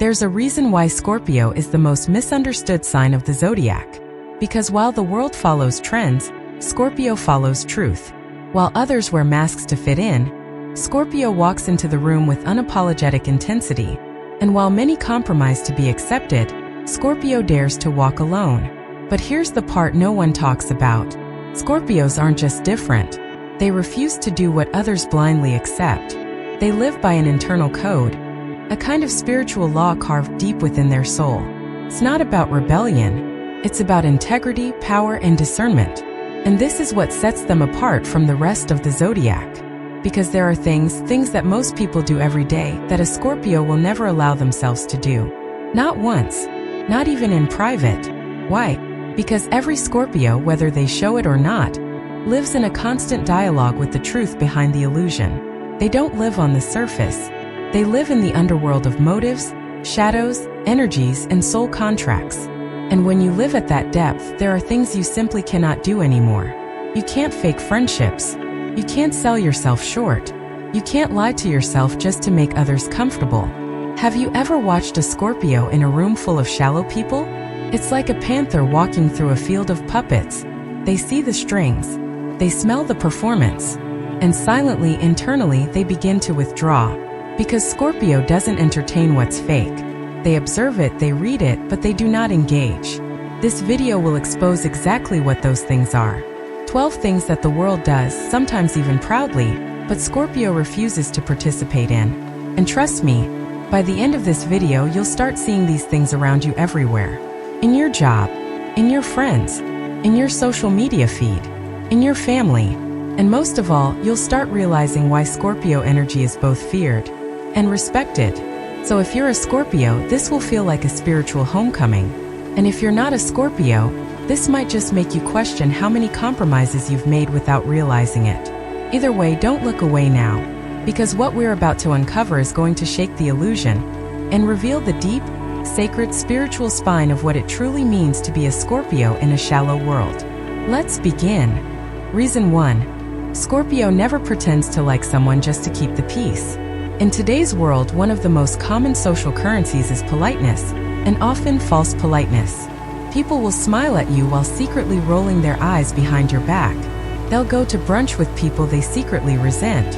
There's a reason why Scorpio is the most misunderstood sign of the zodiac. Because while the world follows trends, Scorpio follows truth. While others wear masks to fit in, Scorpio walks into the room with unapologetic intensity. And while many compromise to be accepted, Scorpio dares to walk alone. But here's the part no one talks about. Scorpios aren't just different. They refuse to do what others blindly accept. They live by an internal code, a kind of spiritual law carved deep within their soul. It's not about rebellion. It's about integrity, power, and discernment. And this is what sets them apart from the rest of the zodiac. Because there are things that most people do every day that a Scorpio will never allow themselves to do. Not once. Not even in private. Why? Because every Scorpio, whether they show it or not, lives in a constant dialogue with the truth behind the illusion. They don't live on the surface. They live in the underworld of motives, shadows, energies, and soul contracts. And when you live at that depth, there are things you simply cannot do anymore. You can't fake friendships. You can't sell yourself short. You can't lie to yourself just to make others comfortable. Have you ever watched a Scorpio in a room full of shallow people? It's like a panther walking through a field of puppets. They see the strings. They smell the performance. And silently, internally, they begin to withdraw. Because Scorpio doesn't entertain what's fake. They observe it, they read it, but they do not engage. This video will expose exactly what those things are. 12 things that the world does, sometimes even proudly, but Scorpio refuses to participate in. And trust me, by the end of this video you'll start seeing these things around you everywhere. In your job, in your friends, in your social media feed, in your family, and most of all, you'll start realizing why Scorpio energy is both feared and respected. So if you're a Scorpio, this will feel like a spiritual homecoming. And if you're not a Scorpio, this might just make you question how many compromises you've made without realizing it. Either way, don't look away now, because what we're about to uncover is going to shake the illusion and reveal the deep, sacred spiritual spine of what it truly means to be a Scorpio in a shallow world. Let's begin. Reason 1. Scorpio never pretends to like someone just to keep the peace. In today's world, one of the most common social currencies is politeness, and often false politeness. People will smile at you while secretly rolling their eyes behind your back. They'll go to brunch with people they secretly resent.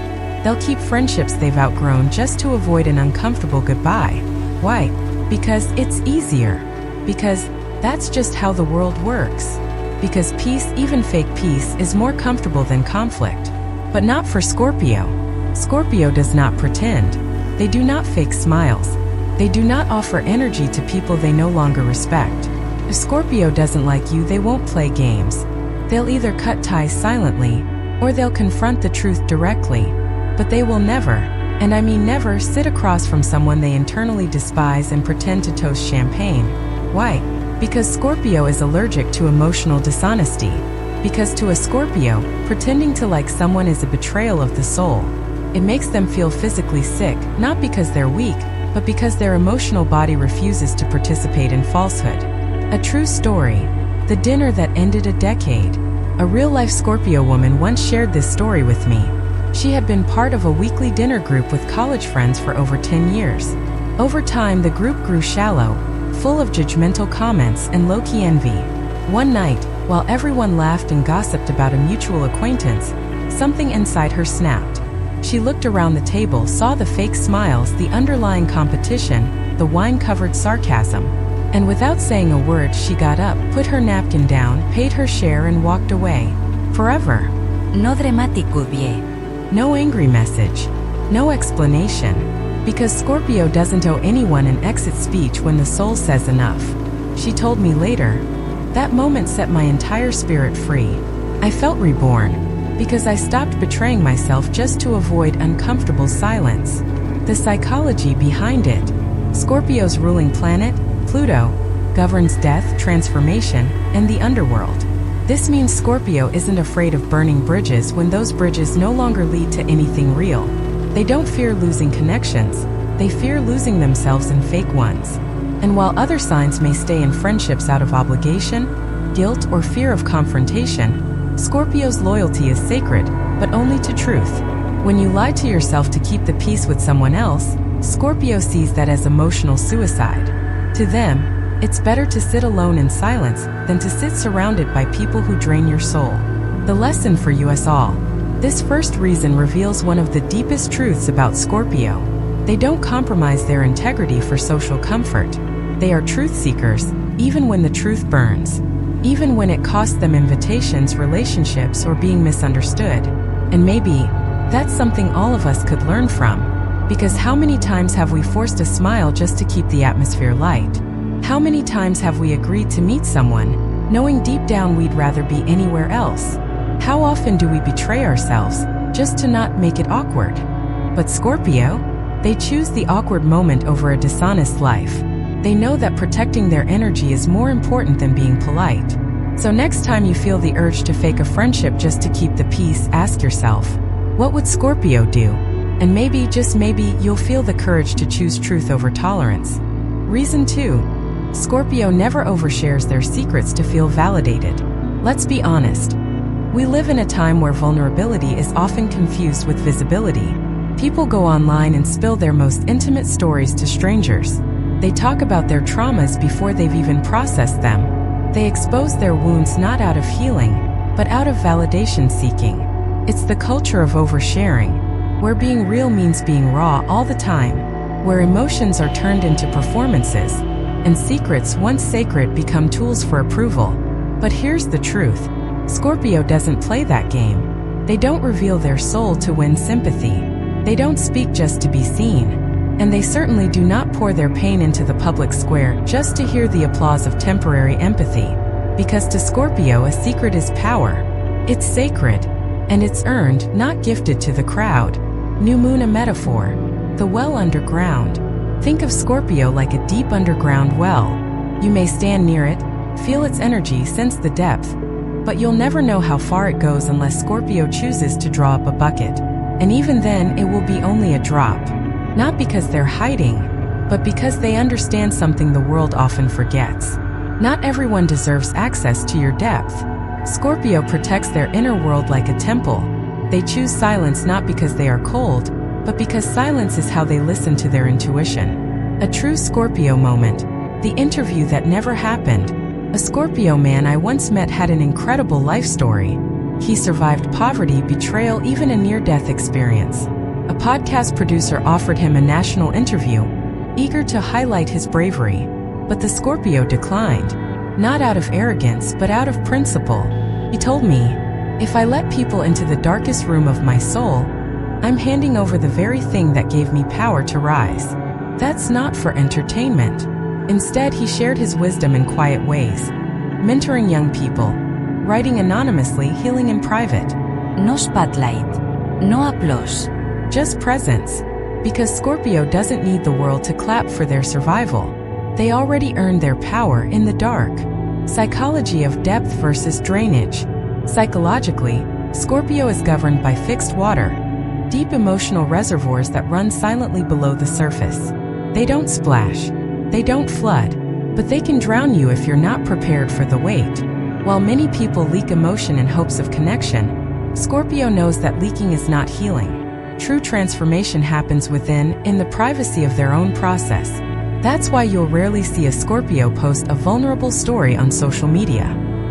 They'll keep friendships they've outgrown just to avoid an uncomfortable goodbye. Why? Because it's easier. Because that's just how the world works. Because peace, even fake peace, is more comfortable than conflict. But not for Scorpio. Scorpio does not pretend. They do not fake smiles. They do not offer energy to people they no longer respect. If Scorpio doesn't like you, they won't play games. They'll either cut ties silently, or they'll confront the truth directly. But they will never, and I mean never, sit across from someone they internally despise and pretend to toast champagne. Why? Because Scorpio is allergic to emotional dishonesty. Because to a Scorpio, pretending to like someone is a betrayal of the soul. It makes them feel physically sick, not because they're weak, but because their emotional body refuses to participate in falsehood. A true story. The dinner that ended a decade. A real-life Scorpio woman once shared this story with me. She had been part of a weekly dinner group with college friends for over 10 years. Over time, the group grew shallow, full of judgmental comments and low-key envy. One night, while everyone laughed and gossiped about a mutual acquaintance, something inside her snapped. She looked around the table, saw the fake smiles, the underlying competition, the wine-covered sarcasm. And without saying a word, she got up, put her napkin down, paid her share, and walked away. Forever. No dramático, bien. No angry message. No explanation. Because Scorpio doesn't owe anyone an exit speech when the soul says enough. She told me later. That moment set my entire spirit free. I felt reborn. Because I stopped betraying myself just to avoid uncomfortable silence. The psychology behind it. Scorpio's ruling planet, Pluto, governs death, transformation, and the underworld. This means Scorpio isn't afraid of burning bridges when those bridges no longer lead to anything real. They don't fear losing connections, they fear losing themselves in fake ones. And while other signs may stay in friendships out of obligation, guilt, or fear of confrontation, Scorpio's loyalty is sacred, but only to truth. When you lie to yourself to keep the peace with someone else, Scorpio sees that as emotional suicide. To them, it's better to sit alone in silence than to sit surrounded by people who drain your soul. The lesson for us all. This first reason reveals one of the deepest truths about Scorpio. They don't compromise their integrity for social comfort. They are truth seekers, even when the truth burns. Even when it costs them invitations, relationships, or being misunderstood. And maybe that's something all of us could learn from. Because how many times have we forced a smile just to keep the atmosphere light? How many times have we agreed to meet someone, knowing deep down we'd rather be anywhere else? How often do we betray ourselves, just to not make it awkward? But Scorpio? They choose the awkward moment over a dishonest life. They know that protecting their energy is more important than being polite. So next time you feel the urge to fake a friendship just to keep the peace, ask yourself, what would Scorpio do? And maybe, just maybe, you'll feel the courage to choose truth over tolerance. Reason 2. Scorpio never overshares their secrets to feel validated. Let's be honest. We live in a time where vulnerability is often confused with visibility. People go online and spill their most intimate stories to strangers. They talk about their traumas before they've even processed them. They expose their wounds not out of healing, but out of validation seeking. It's the culture of oversharing, where being real means being raw all the time, where emotions are turned into performances, and secrets once sacred become tools for approval. But here's the truth. Scorpio doesn't play that game. They don't reveal their soul to win sympathy. They don't speak just to be seen. And they certainly do not pour their pain into the public square just to hear the applause of temporary empathy. Because to Scorpio, a secret is power. It's sacred. And it's earned, not gifted to the crowd. New moon, a metaphor. The well underground. Think of Scorpio like a deep underground well. You may stand near it, feel its energy, sense the depth, but you'll never know how far it goes unless Scorpio chooses to draw up a bucket. And even then, it will be only a drop. Not because they're hiding, but because they understand something the world often forgets. Not everyone deserves access to your depth. Scorpio protects their inner world like a temple. They choose silence not because they are cold, but because silence is how they listen to their intuition. A true Scorpio moment. The interview that never happened. A Scorpio man I once met had an incredible life story. He survived poverty, betrayal, even a near-death experience. A podcast producer offered him a national interview, eager to highlight his bravery. But the Scorpio declined. Not out of arrogance, but out of principle. He told me, "If I let people into the darkest room of my soul, I'm handing over the very thing that gave me power to rise." That's not for entertainment. Instead, he shared his wisdom in quiet ways. Mentoring young people, writing anonymously, healing in private. No spotlight. No applause. Just presence. Because Scorpio doesn't need the world to clap for their survival. They already earned their power in the dark. Psychology of depth versus drainage. Psychologically, Scorpio is governed by fixed water, deep emotional reservoirs that run silently below the surface. They don't splash. They don't flood. But they can drown you if you're not prepared for the weight. While many people leak emotion in hopes of connection, Scorpio knows that leaking is not healing. True transformation happens within, in the privacy of their own process. That's why you'll rarely see a Scorpio post a vulnerable story on social media.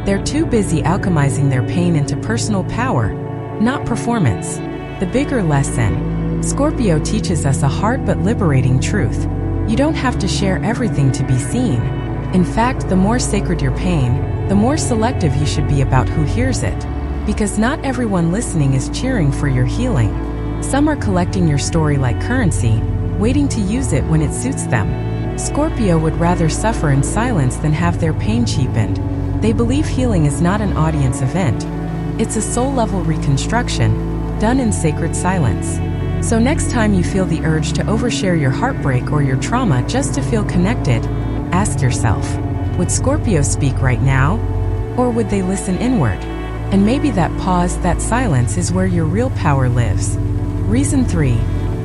They're too busy alchemizing their pain into personal power, not performance. The bigger lesson. Scorpio teaches us a hard but liberating truth. You don't have to share everything to be seen. In fact, the more sacred your pain, the more selective you should be about who hears it. Because not everyone listening is cheering for your healing. Some are collecting your story like currency, waiting to use it when it suits them. Scorpio would rather suffer in silence than have their pain cheapened. They believe healing is not an audience event. It's a soul-level reconstruction, done in sacred silence. So next time you feel the urge to overshare your heartbreak or your trauma just to feel connected, ask yourself, would Scorpio speak right now? Or would they listen inward? And maybe that pause, that silence is where your real power lives. Reason 3.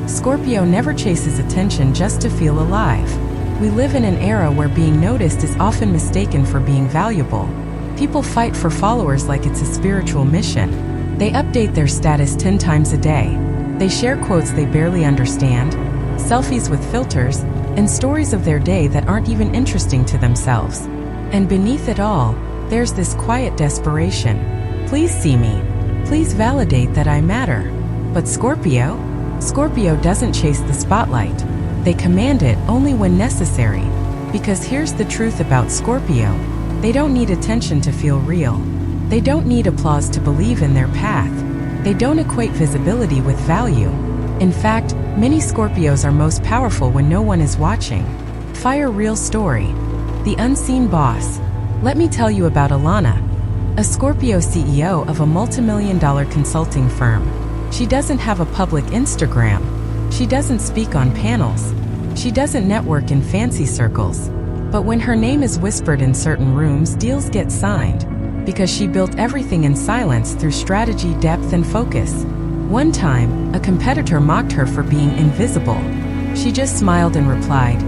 Scorpio never chases attention just to feel alive. We live in an era where being noticed is often mistaken for being valuable. People fight for followers like it's a spiritual mission. They update their status 10 times a day. They share quotes they barely understand. selfies with filters, and stories of their day that aren't even interesting to themselves. And beneath it all, there's this quiet desperation. Please see me. Please validate that I matter. But Scorpio doesn't chase the spotlight. They command it only when necessary. Because here's the truth about Scorpio. They don't need attention to feel real. They don't need applause to believe in their path. They don't equate visibility with value. In fact, many Scorpios are most powerful when no one is watching. Fire real story. The unseen boss. Let me tell you about Alana, a Scorpio CEO of a multi-million-dollar consulting firm. She doesn't have a public Instagram. She doesn't speak on panels. She doesn't network in fancy circles. But when her name is whispered in certain rooms, deals get signed. Because she built everything in silence through strategy, depth, and focus. One time, a competitor mocked her for being invisible. She just smiled and replied,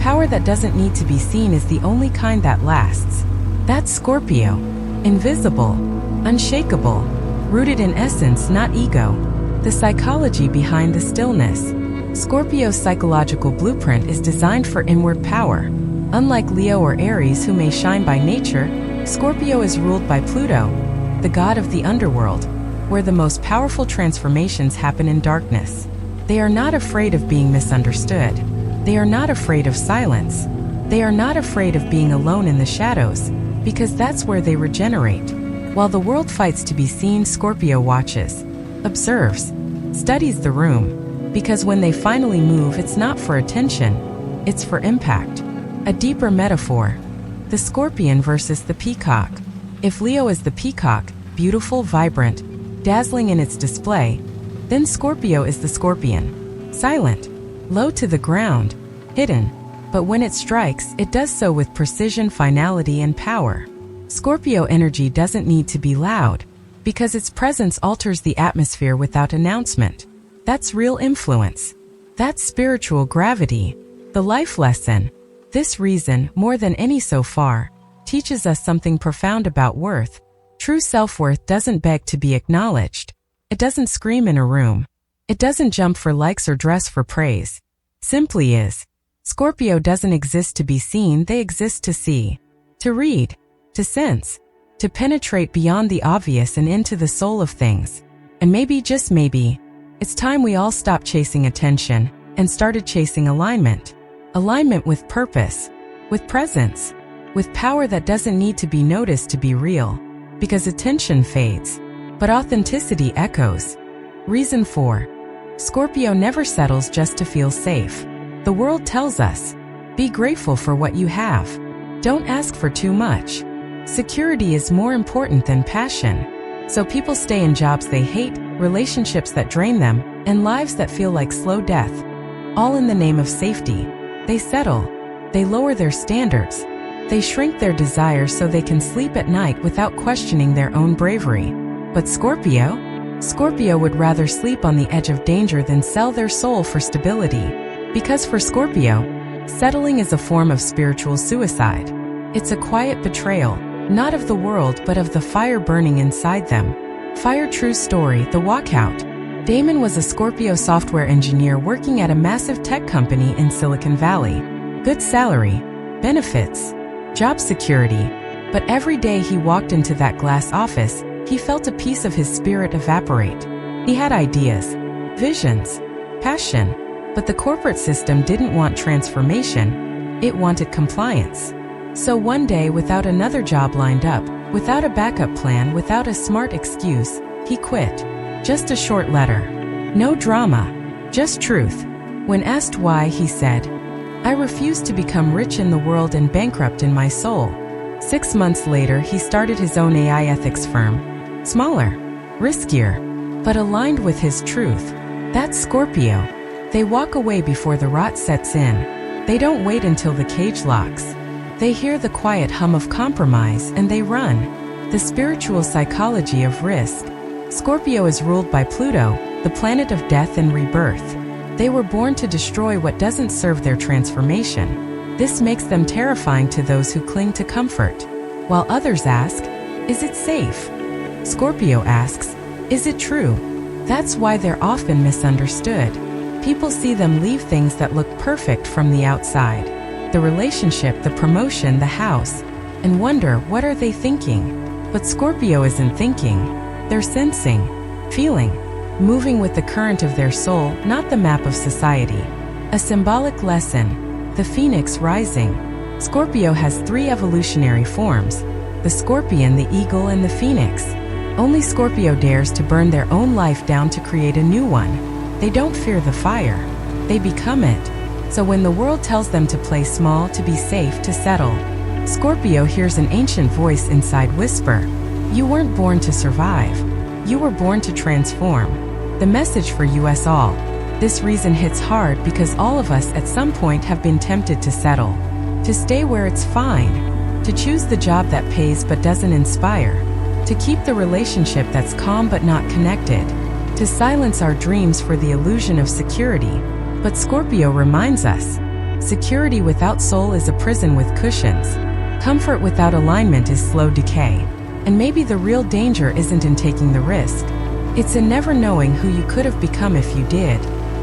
"Power that doesn't need to be seen is the only kind that lasts." That's Scorpio. Invisible, unshakable, rooted in essence, not ego. The psychology behind the stillness. Scorpio's psychological blueprint is designed for inward power. Unlike Leo or Aries, who may shine by nature, Scorpio is ruled by Pluto, the god of the underworld, where the most powerful transformations happen in darkness. They are not afraid of being misunderstood. They are not afraid of silence. They are not afraid of being alone in the shadows, because that's where they regenerate. While the world fights to be seen, Scorpio watches, observes, studies the room, because when they finally move, it's not for attention, it's for impact. A deeper metaphor. The scorpion versus the peacock. If Leo is the peacock, beautiful, vibrant, dazzling in its display, then Scorpio is the scorpion. Silent, low to the ground, hidden. But when it strikes, it does so with precision, finality, and power. Scorpio energy doesn't need to be loud, because its presence alters the atmosphere without announcement. That's real influence. That's spiritual gravity. The life lesson. This reason, more than any so far, teaches us something profound about worth. True self-worth doesn't beg to be acknowledged. It doesn't scream in a room. It doesn't jump for likes or dress for praise. Simply is. Scorpio doesn't exist to be seen, they exist to see, to read, to sense, to penetrate beyond the obvious and into the soul of things. And maybe, just maybe, it's time we all stopped chasing attention and started chasing alignment. Alignment with purpose, with presence, with power that doesn't need to be noticed to be real. Because attention fades, but authenticity echoes. Reason 4. Scorpio never settles just to feel safe. The world tells us, be grateful for what you have. Don't ask for too much. Security is more important than passion. So people stay in jobs they hate, relationships that drain them, and lives that feel like slow death. All in the name of safety. They settle. They lower their standards. They shrink their desires so they can sleep at night without questioning their own bravery. But Scorpio would rather sleep on the edge of danger than sell their soul for stability. Because for Scorpio, settling is a form of spiritual suicide. It's a quiet betrayal, not of the world but of the fire burning inside them. Fire true story, the walkout. Damon was a Scorpio software engineer working at a massive tech company in Silicon Valley. Good salary, benefits, job security. But every day he walked into that glass office, he felt a piece of his spirit evaporate. He had ideas, visions, passion. But the corporate system didn't want transformation, it wanted compliance. So one day, without another job lined up, without a backup plan, without a smart excuse, he quit. Just a short letter. No drama, just truth. When asked why, he said, "I refuse to become rich in the world and bankrupt in my soul." 6 months later, he started his own AI ethics firm. Smaller, riskier, but aligned with his truth. That's Scorpio. They walk away before the rot sets in. They don't wait until the cage locks. They hear the quiet hum of compromise and they run. The spiritual psychology of risk. Scorpio is ruled by Pluto, the planet of death and rebirth. They were born to destroy what doesn't serve their transformation. This makes them terrifying to those who cling to comfort. While others ask, is it safe? Scorpio asks, is it true? That's why they're often misunderstood. People see them leave things that look perfect from the outside. The relationship, the promotion, the house, and wonder, what are they thinking? But Scorpio isn't thinking. They're sensing, feeling, moving with the current of their soul, not the map of society. A symbolic lesson. The phoenix rising. Scorpio has 3 evolutionary forms: the scorpion, the eagle, and the phoenix. Only Scorpio dares to burn their own life down to create a new one. They don't fear the fire. They become it. So when the world tells them to play small, to be safe, to settle, Scorpio hears an ancient voice inside whisper, "You weren't born to survive. You were born to transform." The message for us all. This reason hits hard because all of us at some point have been tempted to settle, to stay where it's fine, to choose the job that pays but doesn't inspire, to keep the relationship that's calm but not connected, to silence our dreams for the illusion of security. But Scorpio reminds us, security without soul is a prison with cushions. Comfort without alignment is slow decay. And maybe the real danger isn't in taking the risk. It's in never knowing who you could have become if you did.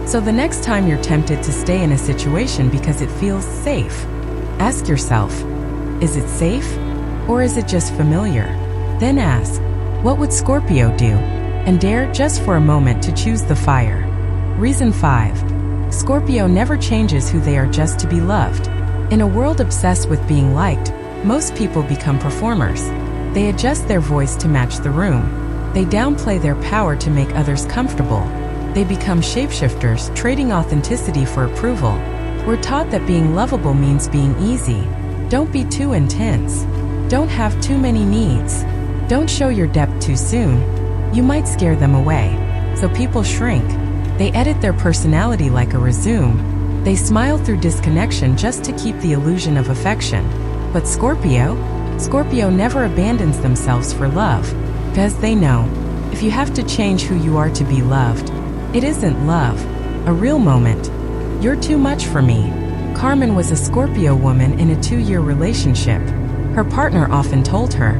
So the next time you're tempted to stay in a situation because it feels safe, ask yourself, is it safe? Or is it just familiar? Then ask, what would Scorpio do? And dare, just for a moment, to choose the fire. Reason 5. Scorpio never changes who they are just to be loved. In a world obsessed with being liked, most people become performers. They adjust their voice to match the room. They downplay their power to make others comfortable. They become shapeshifters, trading authenticity for approval. We're taught that being lovable means being easy. Don't be too intense. Don't have too many needs. Don't show your depth too soon. You might scare them away. So people shrink. They edit their personality like a resume. They smile through disconnection just to keep the illusion of affection. But Scorpio never abandons themselves for love, because they know, if you have to change who you are to be loved, it isn't love, a real moment. You're too much for me. Carmen was a Scorpio woman in a 2-year relationship. Her partner often told her,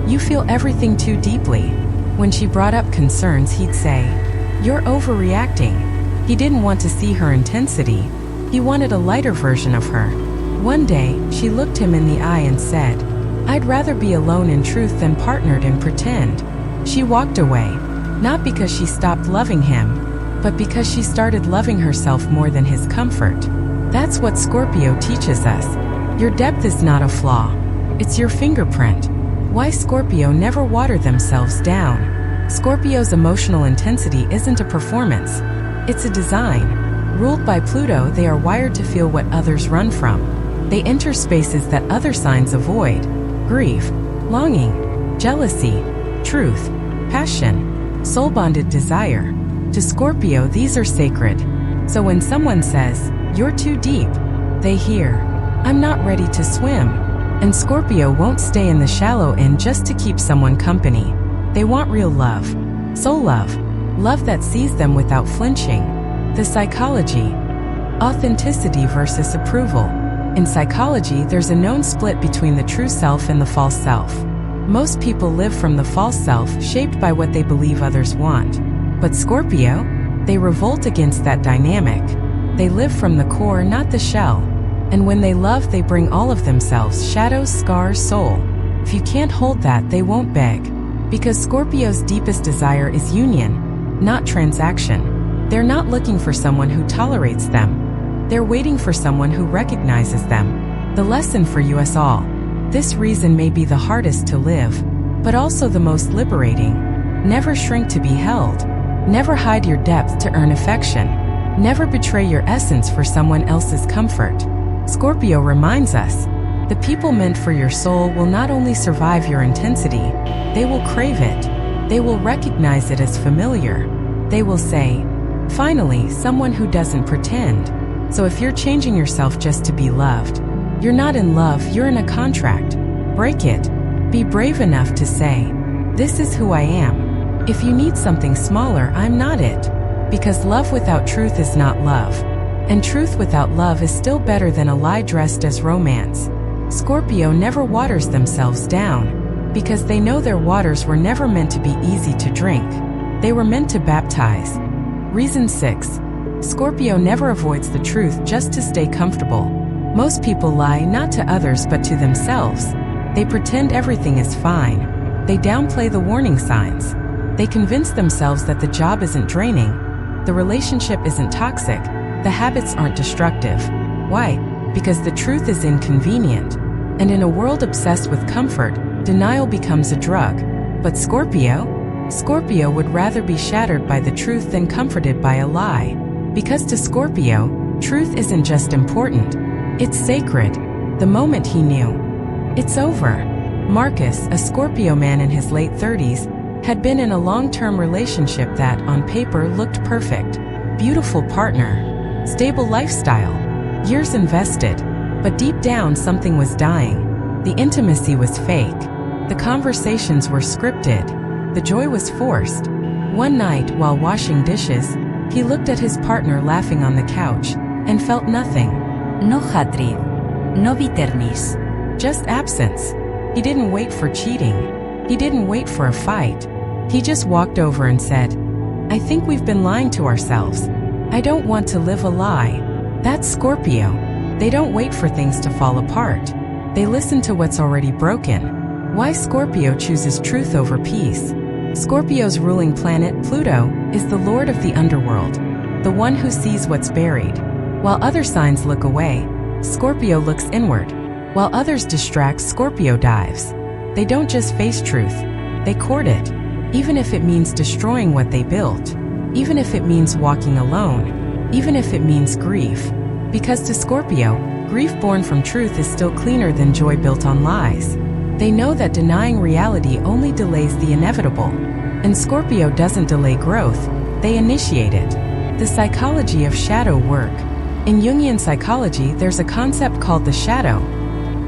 "You feel everything too deeply." When she brought up concerns, he'd say, "You're overreacting." He didn't want to see her intensity. He wanted a lighter version of her. One day, she looked him in the eye and said, "I'd rather be alone in truth than partnered in pretend." She walked away, not because she stopped loving him, but because she started loving herself more than his comfort. That's what Scorpio teaches us. Your depth is not a flaw. It's your fingerprint. Why Scorpio never water themselves down. Scorpio's emotional intensity isn't a performance. It's a design. Ruled by Pluto, they are wired to feel what others run from. They enter spaces that other signs avoid. Grief, longing, jealousy, truth, passion, soul-bonded desire. To Scorpio, these are sacred. So when someone says, "You're too deep," they hear, "I'm not ready to swim." And Scorpio won't stay in the shallow end just to keep someone company. They want real love, soul love, love that sees them without flinching. The psychology. Authenticity versus approval. In psychology, there's a known split between the true self and the false self. Most people live from the false self, shaped by what they believe others want. But Scorpio, they revolt against that dynamic. They live from the core, not the shell. And when they love, they bring all of themselves, shadows, scars, soul. If you can't hold that, they won't beg. Because Scorpio's deepest desire is union, not transaction. They're not looking for someone who tolerates them. They're waiting for someone who recognizes them. The lesson for us all. This reason may be the hardest to live, but also the most liberating. Never shrink to be held. Never hide your depth to earn affection. Never betray your essence for someone else's comfort. Scorpio reminds us, the people meant for your soul will not only survive your intensity, they will crave it. They will recognize it as familiar. They will say, finally, someone who doesn't pretend. So if you're changing yourself just to be loved, you're not in love, you're in a contract. Break it. Be brave enough to say, this is who I am. If you need something smaller, I'm not it. Because love without truth is not love. And truth without love is still better than a lie dressed as romance. Scorpio never waters themselves down, because they know their waters were never meant to be easy to drink. They were meant to baptize. Reason 6. Scorpio never avoids the truth just to stay comfortable. Most people lie not to others but to themselves. They pretend everything is fine. They downplay the warning signs. They convince themselves that the job isn't draining, the relationship isn't toxic, the habits aren't destructive. Why? Because the truth is inconvenient. And in a world obsessed with comfort, denial becomes a drug. But Scorpio would rather be shattered by the truth than comforted by a lie. Because to Scorpio, truth isn't just important, it's sacred. The moment he knew, it's over. Marcus, a Scorpio man in his late 30s, had been in a long-term relationship that, on paper, looked perfect. Beautiful partner, stable lifestyle, years invested. But deep down something was dying. The intimacy was fake. The conversations were scripted. The joy was forced. One night, while washing dishes, he looked at his partner laughing on the couch and felt nothing. No hatred, no bitterness. Just absence. He didn't wait for cheating. He didn't wait for a fight. He just walked over and said, "I think we've been lying to ourselves. I don't want to live a lie." That's Scorpio. They don't wait for things to fall apart. They listen to what's already broken. Why Scorpio chooses truth over peace. Scorpio's ruling planet, Pluto, is the lord of the underworld, the one who sees what's buried. While other signs look away, Scorpio looks inward. While others distract, Scorpio dives. They don't just face truth, they court it. Even if it means destroying what they built. Even if it means walking alone. Even if it means grief. Because to Scorpio, grief born from truth is still cleaner than joy built on lies. They know that denying reality only delays the inevitable. And Scorpio doesn't delay growth, they initiate it. The psychology of shadow work. In Jungian psychology, there's a concept called the shadow,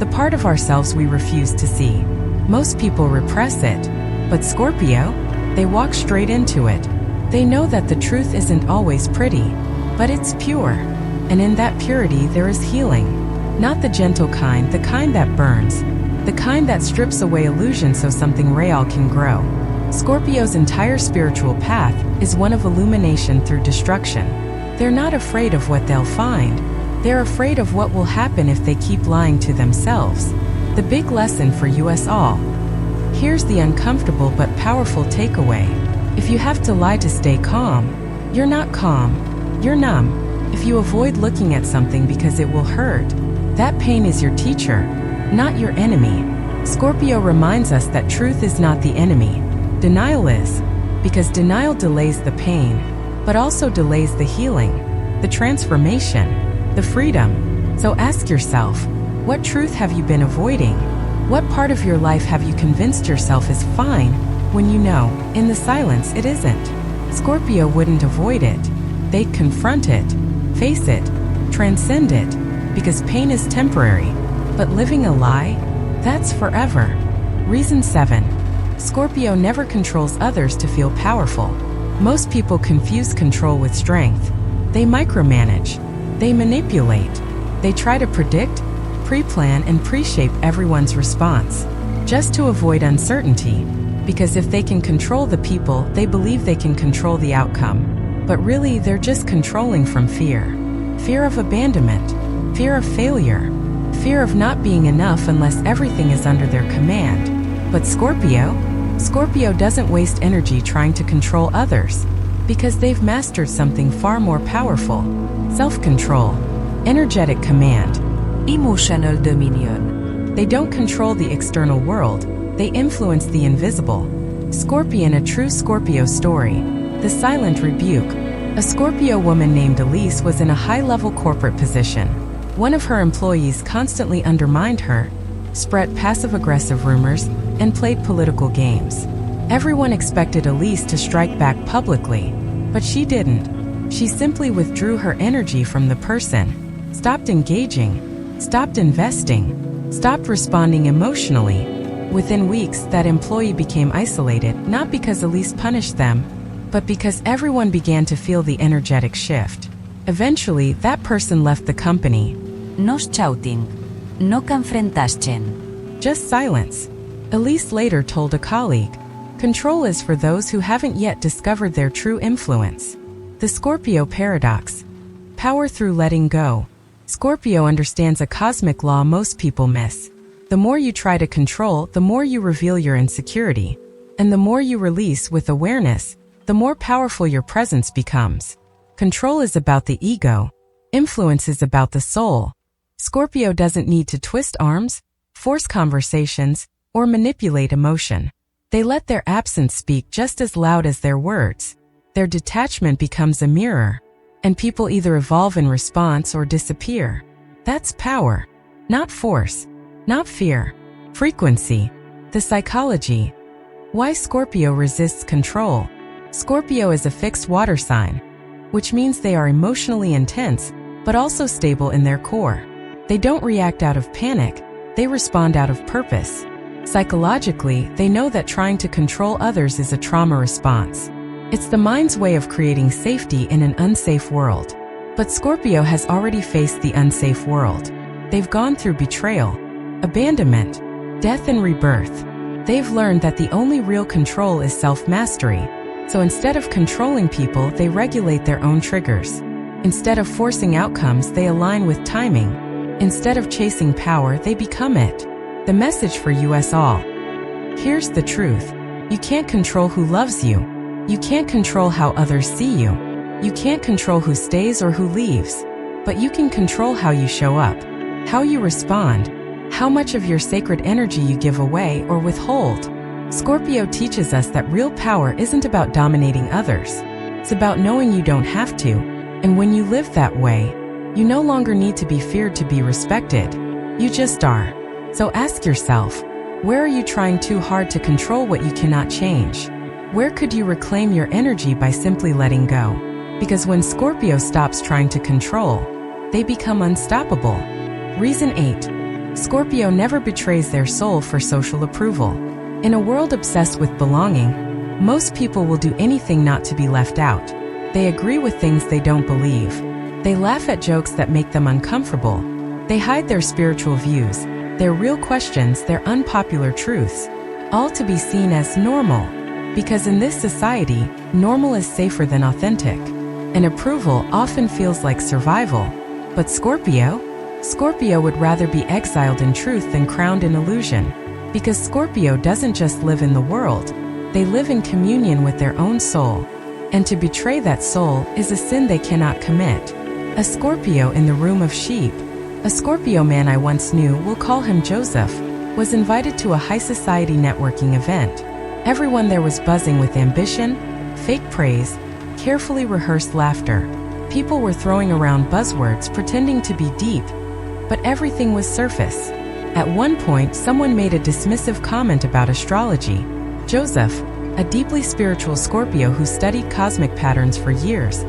the part of ourselves we refuse to see. Most people repress it, but Scorpio, they walk straight into it. They know that the truth isn't always pretty, but it's pure. And in that purity there is healing. Not the gentle kind, the kind that burns. The kind that strips away illusion so something real can grow. Scorpio's entire spiritual path is one of illumination through destruction. They're not afraid of what they'll find. They're afraid of what will happen if they keep lying to themselves. The big lesson for us all. Here's the uncomfortable but powerful takeaway. If you have to lie to stay calm, you're not calm, you're numb. If you avoid looking at something because it will hurt, that pain is your teacher, not your enemy. Scorpio reminds us that truth is not the enemy. Denial is, because denial delays the pain, but also delays the healing, the transformation, the freedom. So ask yourself, what truth have you been avoiding? What part of your life have you convinced yourself is fine when you know, in the silence, it isn't? Scorpio wouldn't avoid it. They'd confront it, face it, transcend it, because pain is temporary. But living a lie, that's forever. Reason 7. Scorpio never controls others to feel powerful. Most people confuse control with strength. They micromanage. They manipulate. They try to predict, pre-plan, and pre-shape everyone's response, just to avoid uncertainty. Because if they can control the people, they believe they can control the outcome. But really, they're just controlling from fear. Fear of abandonment. Fear of failure. Fear of not being enough unless everything is under their command. But Scorpio doesn't waste energy trying to control others, because they've mastered something far more powerful. Self-control. Energetic command. Emotional dominion. They don't control the external world, they influence the invisible. Scorpion, a true Scorpio story. The silent rebuke. A Scorpio woman named Elise was in a high-level corporate position. One of her employees constantly undermined her, spread passive-aggressive rumors, and played political games. Everyone expected Elise to strike back publicly, but she didn't. She simply withdrew her energy from the person, stopped engaging, stopped investing, stopped responding emotionally. Within weeks, that employee became isolated, not because Elise punished them, but because everyone began to feel the energetic shift. Eventually, that person left the company. No shouting. No confrontation. Just silence. Elise later told a colleague, "Control is for those who haven't yet discovered their true influence." The Scorpio paradox. Power through letting go. Scorpio understands a cosmic law most people miss. The more you try to control, the more you reveal your insecurity. And the more you release with awareness, the more powerful your presence becomes. Control is about the ego. Influence is about the soul. Scorpio doesn't need to twist arms, force conversations, or manipulate emotion. They let their absence speak just as loud as their words. Their detachment becomes a mirror, and people either evolve in response or disappear. That's power, not force, not fear. Frequency. The psychology. Why Scorpio resists control. Scorpio is a fixed water sign, which means they are emotionally intense, but also stable in their core. They don't react out of panic, they respond out of purpose. Psychologically, they know that trying to control others is a trauma response. It's the mind's way of creating safety in an unsafe world. But Scorpio has already faced the unsafe world. They've gone through betrayal, abandonment, death and rebirth. They've learned that the only real control is self-mastery. So instead of controlling people, they regulate their own triggers. Instead of forcing outcomes, they align with timing. Instead of chasing power, they become it. The message for us all. Here's the truth. You can't control who loves you. You can't control how others see you. You can't control who stays or who leaves. But you can control how you show up, how you respond, how much of your sacred energy you give away or withhold. Scorpio teaches us that real power isn't about dominating others. It's about knowing you don't have to. And when you live that way, you no longer need to be feared to be respected. You just are. So ask yourself, where are you trying too hard to control what you cannot change? Where could you reclaim your energy by simply letting go? Because when Scorpio stops trying to control, they become unstoppable. Reason 8. Scorpio never betrays their soul for social approval. In a world obsessed with belonging, most people will do anything not to be left out. They agree with things they don't believe. They laugh at jokes that make them uncomfortable. They hide their spiritual views, their real questions, their unpopular truths, all to be seen as normal. Because in this society, normal is safer than authentic. And approval often feels like survival. But Scorpio would rather be exiled in truth than crowned in illusion. Because Scorpio doesn't just live in the world, they live in communion with their own soul. And to betray that soul is a sin they cannot commit. A Scorpio in the room of sheep. A Scorpio man I once knew, we'll call him Joseph, was invited to a high society networking event. Everyone there was buzzing with ambition, fake praise, carefully rehearsed laughter. People were throwing around buzzwords pretending to be deep, but everything was surface. At one point, someone made a dismissive comment about astrology. Joseph, a deeply spiritual Scorpio who studied cosmic patterns for years,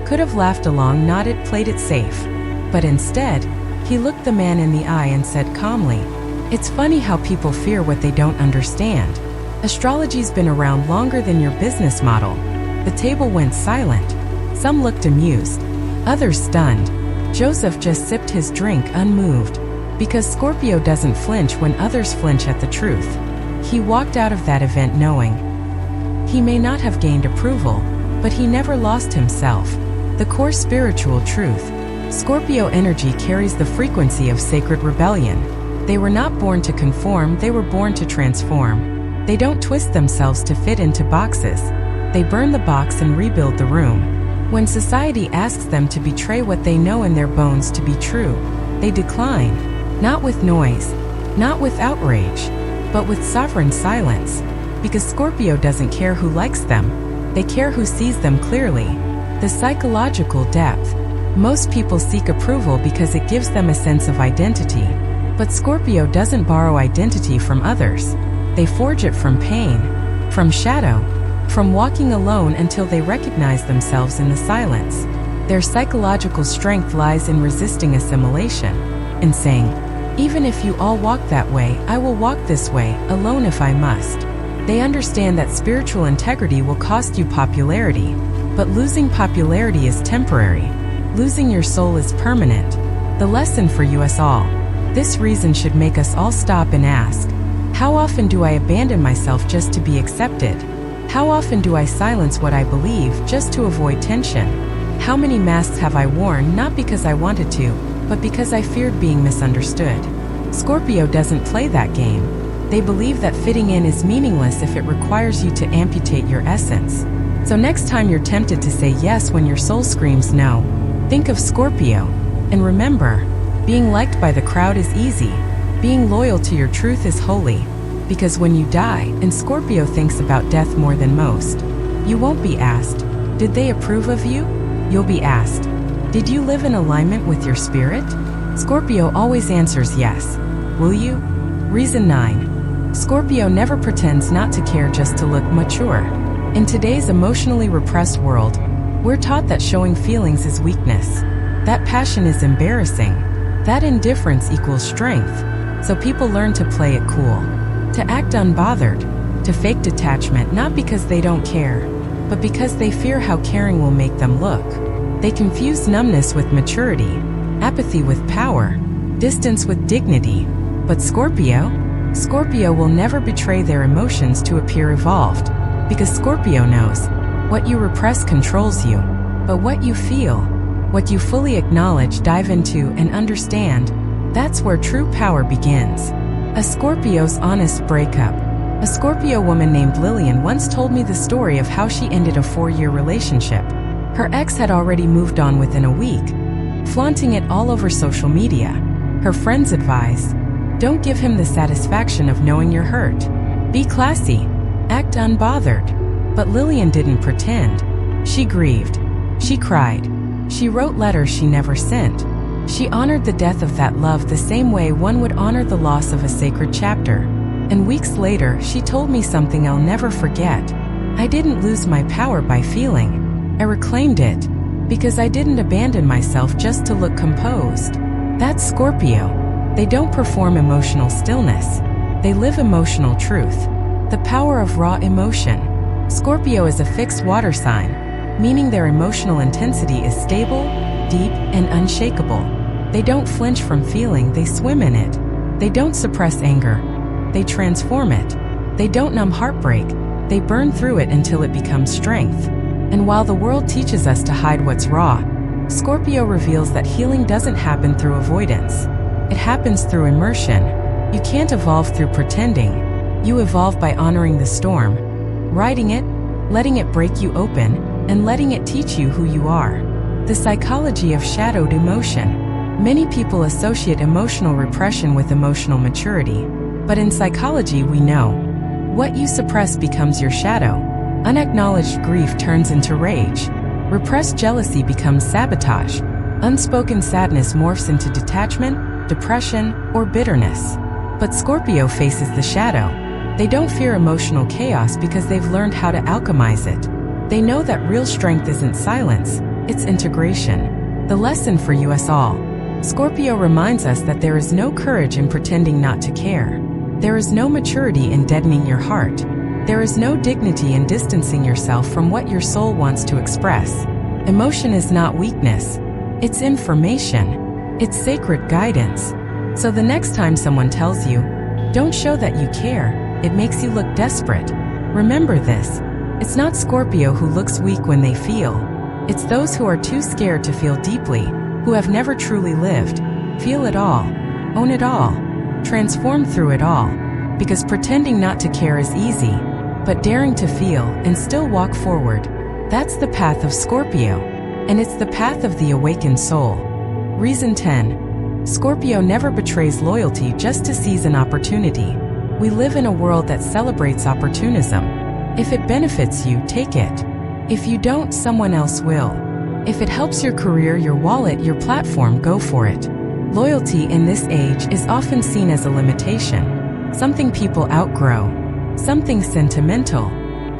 could have laughed along, nodded, played it safe. But instead, he looked the man in the eye and said calmly, "It's funny how people fear what they don't understand. Astrology's been around longer than your business model." The table went silent. Some looked amused, others stunned. Joseph just sipped his drink unmoved. Because Scorpio doesn't flinch when others flinch at the truth. He walked out of that event knowing he may not have gained approval, but he never lost himself. The core spiritual truth. Scorpio energy carries the frequency of sacred rebellion. They were not born to conform, they were born to transform. They don't twist themselves to fit into boxes. They burn the box and rebuild the room. When society asks them to betray what they know in their bones to be true, they decline. Not with noise, not with outrage, but with sovereign silence. Because Scorpio doesn't care who likes them, they care who sees them clearly. The psychological depth. Most people seek approval because it gives them a sense of identity. But Scorpio doesn't borrow identity from others. They forge it from pain, from shadow, from walking alone until they recognize themselves in the silence. Their psychological strength lies in resisting assimilation, in saying, "Even if you all walk that way, I will walk this way, alone if I must." They understand that spiritual integrity will cost you popularity, but losing popularity is temporary. Losing your soul is permanent. The lesson for us all. This reason should make us all stop and ask, how often do I abandon myself just to be accepted? How often do I silence what I believe just to avoid tension? How many masks have I worn not because I wanted to, but because I feared being misunderstood? Scorpio doesn't play that game. They believe that fitting in is meaningless if it requires you to amputate your essence. So next time you're tempted to say yes when your soul screams no, think of Scorpio. And remember, being liked by the crowd is easy. Being loyal to your truth is holy. Because when you die, and Scorpio thinks about death more than most, you won't be asked, did they approve of you? You'll be asked, did you live in alignment with your spirit? Scorpio always answers yes. Will you? Reason 9. Scorpio never pretends not to care just to look mature. In today's emotionally repressed world, we're taught that showing feelings is weakness. That passion is embarrassing. That indifference equals strength. So people learn to play it cool. To act unbothered, to fake detachment not because they don't care, but because they fear how caring will make them look. They confuse numbness with maturity, apathy with power, distance with dignity. But Scorpio will never betray their emotions to appear evolved, because Scorpio knows, what you repress controls you, but what you feel, what you fully acknowledge, dive into, and understand, that's where true power begins. A Scorpio's honest breakup. A Scorpio woman named Lillian once told me the story of how she ended a 4-year relationship. Her ex had already moved on within a week, flaunting it all over social media. Her friends advised, don't give him the satisfaction of knowing you're hurt. Be classy, act unbothered. But Lillian didn't pretend. She grieved. She cried. She wrote letters she never sent. She honored the death of that love the same way one would honor the loss of a sacred chapter. And weeks later, she told me something I'll never forget. I didn't lose my power by feeling. I reclaimed it. Because I didn't abandon myself just to look composed. That's Scorpio. They don't perform emotional stillness. They live emotional truth. The power of raw emotion. Scorpio is a fixed water sign, meaning their emotional intensity is stable, deep, and unshakable. They don't flinch from feeling, they swim in it. They don't suppress anger. They transform it. They don't numb heartbreak. They burn through it until it becomes strength. And while the world teaches us to hide what's raw, Scorpio reveals that healing doesn't happen through avoidance. It happens through immersion. You can't evolve through pretending. You evolve by honoring the storm, riding it, letting it break you open, and letting it teach you who you are. The psychology of shadowed emotion. Many people associate emotional repression with emotional maturity. But in psychology we know, what you suppress becomes your shadow. Unacknowledged grief turns into rage. Repressed jealousy becomes sabotage. Unspoken sadness morphs into detachment, depression, or bitterness. But Scorpio faces the shadow. They don't fear emotional chaos because they've learned how to alchemize it. They know that real strength isn't silence, it's integration. The lesson for us all. Scorpio reminds us that there is no courage in pretending not to care. There is no maturity in deadening your heart. There is no dignity in distancing yourself from what your soul wants to express. Emotion is not weakness. It's information. It's sacred guidance. So the next time someone tells you, don't show that you care, it makes you look desperate. Remember this. It's not Scorpio who looks weak when they feel. It's those who are too scared to feel deeply, who have never truly lived. Feel it all. Own it all. Transform through it all. Because pretending not to care is easy, but daring to feel and still walk forward, that's the path of Scorpio. And it's the path of the awakened soul. Reason 10. Scorpio never betrays loyalty just to seize an opportunity. We live in a world that celebrates opportunism. If it benefits you, take it. If you don't, someone else will. If it helps your career, your wallet, your platform, go for it. Loyalty in this age is often seen as a limitation, something people outgrow, something sentimental,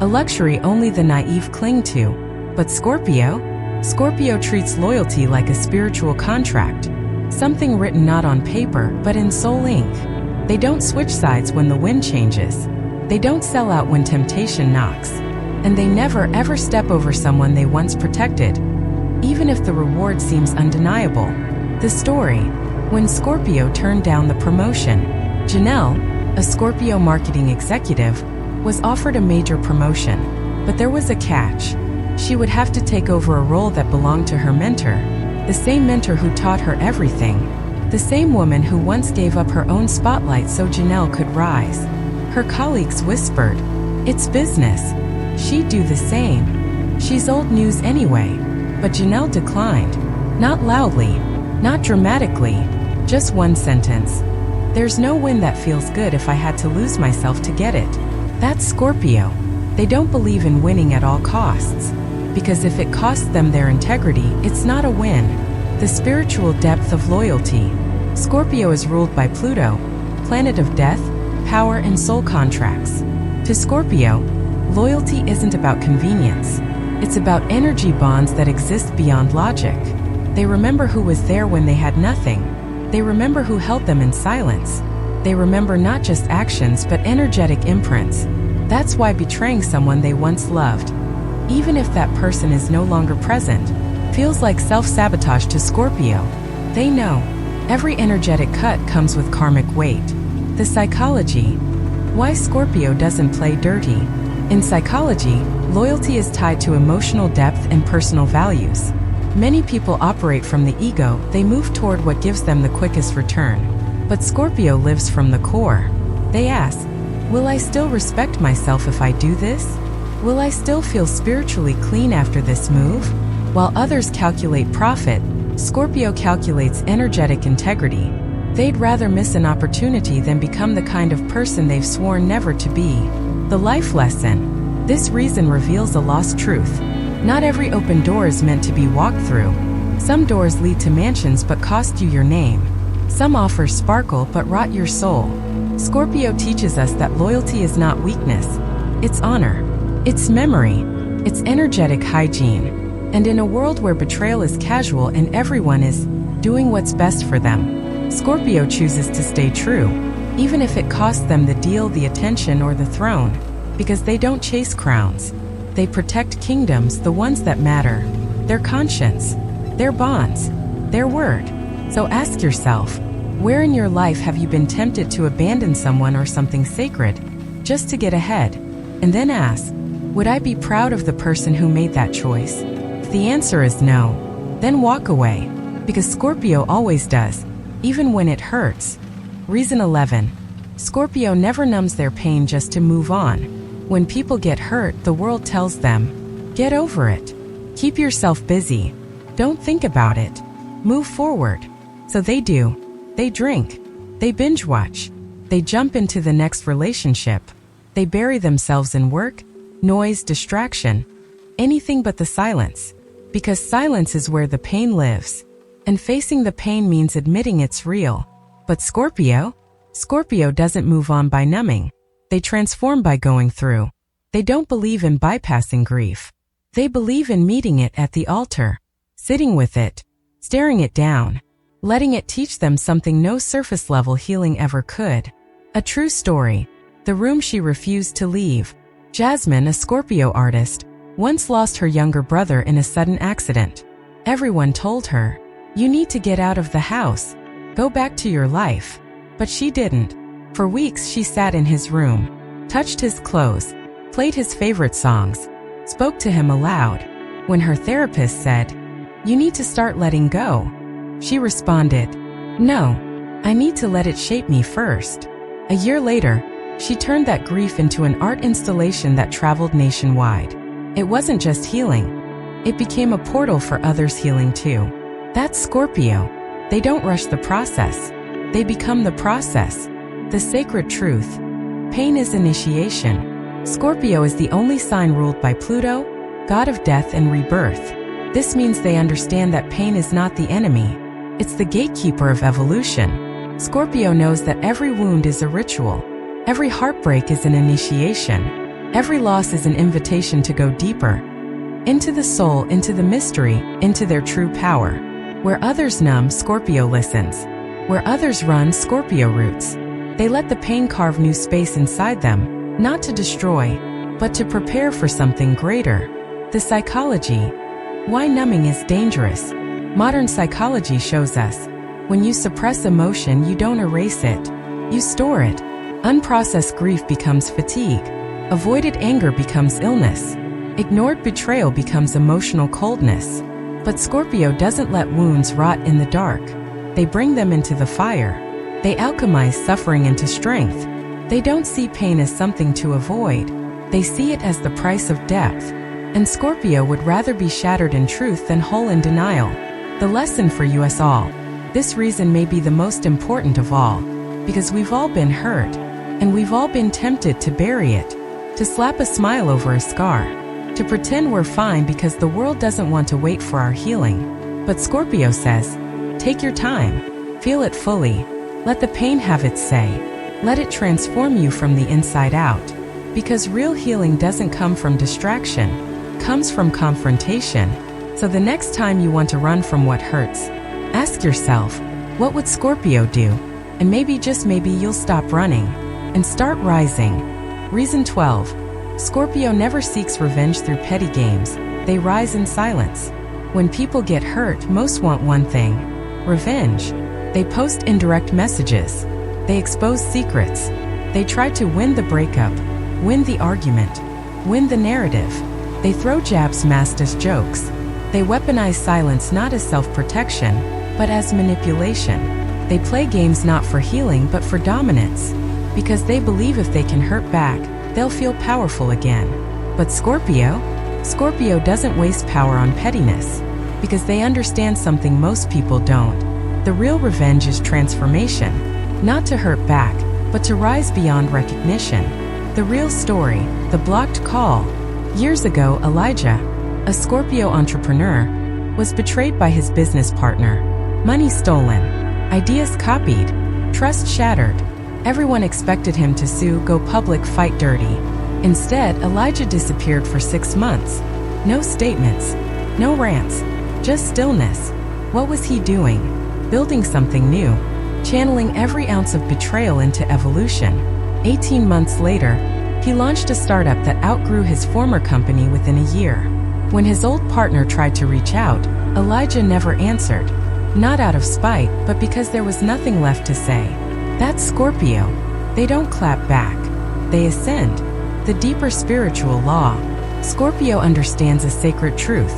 a luxury only the naive cling to. But Scorpio treats loyalty like a spiritual contract, something written not on paper but in soul ink. They don't switch sides when the wind changes. They don't sell out when temptation knocks. And they never ever step over someone they once protected, even if the reward seems undeniable. The story. When Scorpio turned down the promotion. Janelle, a Scorpio marketing executive, was offered a major promotion. But there was a catch. She would have to take over a role that belonged to her mentor, the same mentor who taught her everything, the same woman who once gave up her own spotlight so Janelle could rise. Her colleagues whispered, "It's business. She'd do the same. She's old news anyway." But Janelle declined. Not loudly, not dramatically, just one sentence. "There's no win that feels good if I had to lose myself to get it." That's Scorpio. They don't believe in winning at all costs. Because if it costs them their integrity, it's not a win. The spiritual depth of loyalty. Scorpio is ruled by Pluto, planet of death, power, and soul contracts. To Scorpio, loyalty isn't about convenience. It's about energy bonds that exist beyond logic. They remember who was there when they had nothing. They remember who held them in silence. They remember not just actions but energetic imprints. That's why betraying someone they once loved, even if that person is no longer present, feels like self-sabotage to Scorpio. They know every energetic cut comes with karmic weight. The psychology. Why Scorpio doesn't play dirty. In psychology, loyalty is tied to emotional depth and personal values. Many people operate from the ego, they move toward what gives them the quickest return. But Scorpio lives from the core. They ask, will I still respect myself if I do this? Will I still feel spiritually clean after this move? While others calculate profit, Scorpio calculates energetic integrity. They'd rather miss an opportunity than become the kind of person they've sworn never to be. The life lesson. This reason reveals a lost truth. Not every open door is meant to be walked through. Some doors lead to mansions but cost you your name. Some offer sparkle but rot your soul. Scorpio teaches us that loyalty is not weakness. It's honor. It's memory. It's energetic hygiene. And in a world where betrayal is casual and everyone is doing what's best for them, Scorpio chooses to stay true, even if it costs them the deal, the attention, or the throne, because they don't chase crowns. They protect kingdoms, the ones that matter, their conscience, their bonds, their word. So ask yourself, where in your life have you been tempted to abandon someone or something sacred just to get ahead? And then ask, would I be proud of the person who made that choice? If the answer is no, then walk away, because Scorpio always does, even when it hurts. Reason 11. Scorpio never numbs their pain just to move on. When people get hurt, the world tells them, get over it. Keep yourself busy. Don't think about it. Move forward. So they do. They drink. They binge watch. They jump into the next relationship. They bury themselves in work, noise, distraction, anything but the silence. Because silence is where the pain lives. And facing the pain means admitting it's real. But Scorpio doesn't move on by numbing. They transform by going through. They don't believe in bypassing grief. They believe in meeting it at the altar, sitting with it, staring it down, letting it teach them something no surface level healing ever could. A true story. The room she refused to leave. Jasmine, a Scorpio artist, once lost her younger brother in a sudden accident. Everyone told her, you need to get out of the house. Go back to your life. But she didn't. For weeks she sat in his room, touched his clothes, played his favorite songs, spoke to him aloud. When her therapist said, you need to start letting go, she responded, no, I need to let it shape me first. A year later, she turned that grief into an art installation that traveled nationwide. It wasn't just healing. It became a portal for others healing too. That's Scorpio. They don't rush the process. They become the process. The sacred truth. Pain is initiation. Scorpio is the only sign ruled by Pluto, god of death and rebirth. This means they understand that pain is not the enemy. It's the gatekeeper of evolution. Scorpio knows that every wound is a ritual. Every heartbreak is an initiation. Every loss is an invitation to go deeper. Into the soul, into the mystery, into their true power. Where others numb, Scorpio listens. Where others run, Scorpio roots. They let the pain carve new space inside them, not to destroy, but to prepare for something greater. The psychology. Why numbing is dangerous. Modern psychology shows us, when you suppress emotion, you don't erase it. You store it. Unprocessed grief becomes fatigue. Avoided anger becomes illness. Ignored betrayal becomes emotional coldness. But Scorpio doesn't let wounds rot in the dark. They bring them into the fire. They alchemize suffering into strength. They don't see pain as something to avoid. They see it as the price of depth. And Scorpio would rather be shattered in truth than whole in denial. The lesson for us all. This reason may be the most important of all. Because we've all been hurt. And we've all been tempted to bury it. To slap a smile over a scar. To pretend we're fine because the world doesn't want to wait for our healing. But Scorpio says, take your time. Feel it fully. Let the pain have its say. Let it transform you from the inside out. Because real healing doesn't come from distraction. Comes from confrontation. So the next time you want to run from what hurts, ask yourself, what would Scorpio do? And maybe, just maybe, you'll stop running and start rising. Reason 12. Scorpio never seeks revenge through petty games. They rise in silence. When people get hurt, most want one thing: revenge. They post indirect messages. They expose secrets. They try to win the breakup, win the argument, win the narrative. They throw jabs masked as jokes. They weaponize silence not as self-protection, but as manipulation. They play games not for healing but for dominance. Because they believe if they can hurt back, they'll feel powerful again. But Scorpio doesn't waste power on pettiness. Because they understand something most people don't. The real revenge is transformation. Not to hurt back, but to rise beyond recognition. The real story, the blocked call. Years ago, Elijah, a Scorpio entrepreneur, was betrayed by his business partner. Money stolen, ideas copied, trust shattered. Everyone expected him to sue, go public, fight dirty. Instead, Elijah disappeared for 6 months. No statements, no rants, just stillness. What was he doing? Building something new. Channeling every ounce of betrayal into evolution. 18 months later, he launched a startup that outgrew his former company within a year. When his old partner tried to reach out, Elijah never answered. Not out of spite, but because there was nothing left to say. That's Scorpio. They don't clap back. They ascend. The deeper spiritual law. Scorpio understands a sacred truth.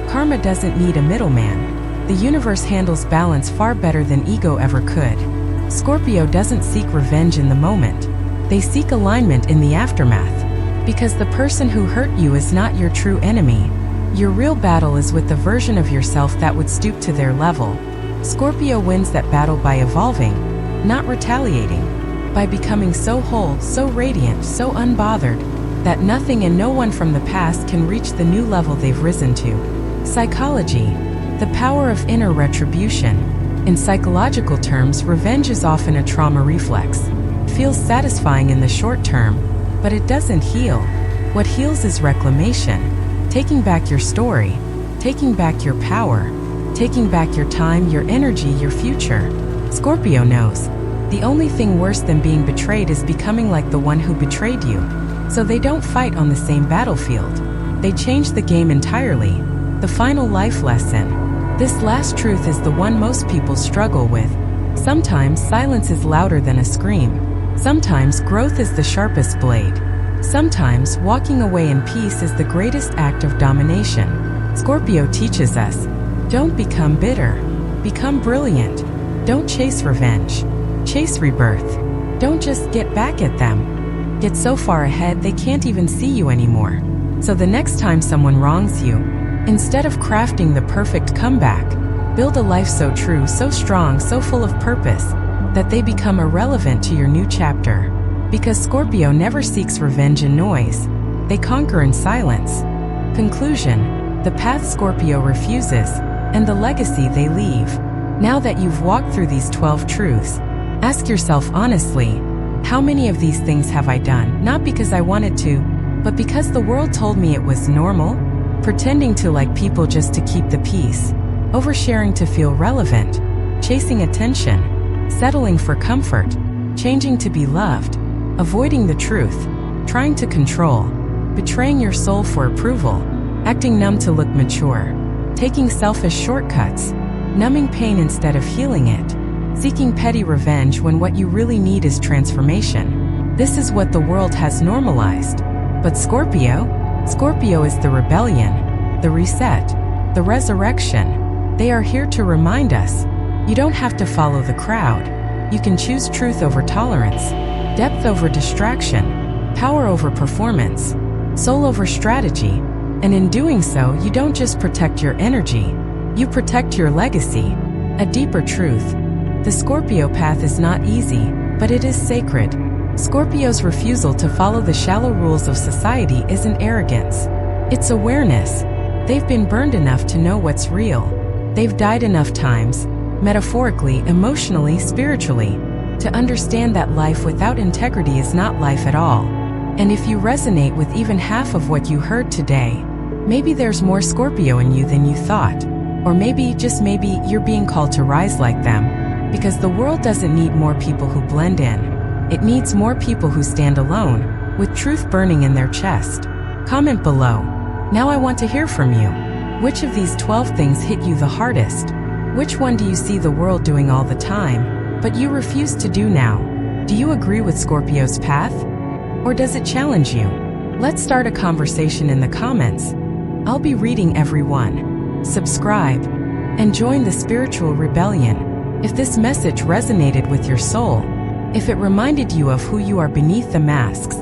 Karma doesn't need a middleman. The universe handles balance far better than ego ever could. Scorpio doesn't seek revenge in the moment. They seek alignment in the aftermath. Because the person who hurt you is not your true enemy. Your real battle is with the version of yourself that would stoop to their level. Scorpio wins that battle by evolving, not retaliating. By becoming so whole, so radiant, so unbothered, that nothing and no one from the past can reach the new level they've risen to. Psychology. The power of inner retribution. In psychological terms, revenge is often a trauma reflex. Feels satisfying in the short term, but it doesn't heal. What heals is reclamation. Taking back your story. Taking back your power. Taking back your time, your energy, your future. Scorpio knows. The only thing worse than being betrayed is becoming like the one who betrayed you. So they don't fight on the same battlefield. They change the game entirely. The final life lesson. This last truth is the one most people struggle with. Sometimes silence is louder than a scream. Sometimes growth is the sharpest blade. Sometimes walking away in peace is the greatest act of domination. Scorpio teaches us, don't become bitter. Become brilliant. Don't chase revenge. Chase rebirth. Don't just get back at them. Get so far ahead they can't even see you anymore. So the next time someone wrongs you, instead of crafting the perfect comeback, build a life so true, so strong, so full of purpose, that they become irrelevant to your new chapter. Because Scorpio never seeks revenge in noise. They conquer in silence. Conclusion. The path Scorpio refuses, and the legacy they leave. Now that you've walked through these 12 truths, ask yourself honestly, how many of these things have I done? Not because I wanted to, but because the world told me it was normal? Pretending to like people just to keep the peace. Oversharing to feel relevant. Chasing attention. Settling for comfort. Changing to be loved. Avoiding the truth. Trying to control. Betraying your soul for approval. Acting numb to look mature. Taking selfish shortcuts. Numbing pain instead of healing it. Seeking petty revenge when what you really need is transformation. This is what the world has normalized. But Scorpio? Scorpio is the rebellion, the reset, the resurrection. They are here to remind us, you don't have to follow the crowd. You can choose truth over tolerance, depth over distraction, power over performance, soul over strategy. And in doing so, you don't just protect your energy, you protect your legacy, a deeper truth. The Scorpio path is not easy, but it is sacred. Scorpio's refusal to follow the shallow rules of society isn't arrogance. It's awareness. They've been burned enough to know what's real. They've died enough times, metaphorically, emotionally, spiritually, to understand that life without integrity is not life at all. And if you resonate with even half of what you heard today, maybe there's more Scorpio in you than you thought. Or maybe, just maybe, you're being called to rise like them. Because the world doesn't need more people who blend in. It needs more people who stand alone, with truth burning in their chest. Comment below. Now I want to hear from you. Which of these 12 things hit you the hardest? Which one do you see the world doing all the time, but you refuse to do now? Do you agree with Scorpio's path? Or does it challenge you? Let's start a conversation in the comments. I'll be reading every one. Subscribe and join the spiritual rebellion. If this message resonated with your soul, if it reminded you of who you are beneath the masks,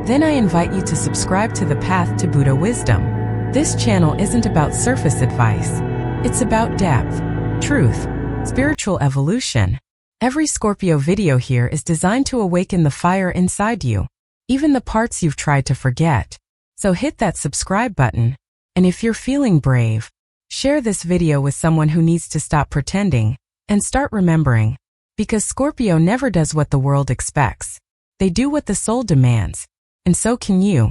then I invite you to subscribe to the Path to Buddha Wisdom. This channel isn't about surface advice. It's about depth, truth, spiritual evolution. Every Scorpio video here is designed to awaken the fire inside you, even the parts you've tried to forget. So hit that subscribe button. And if you're feeling brave, share this video with someone who needs to stop pretending and start remembering. Because Scorpio never does what the world expects. They do what the soul demands. And so can you.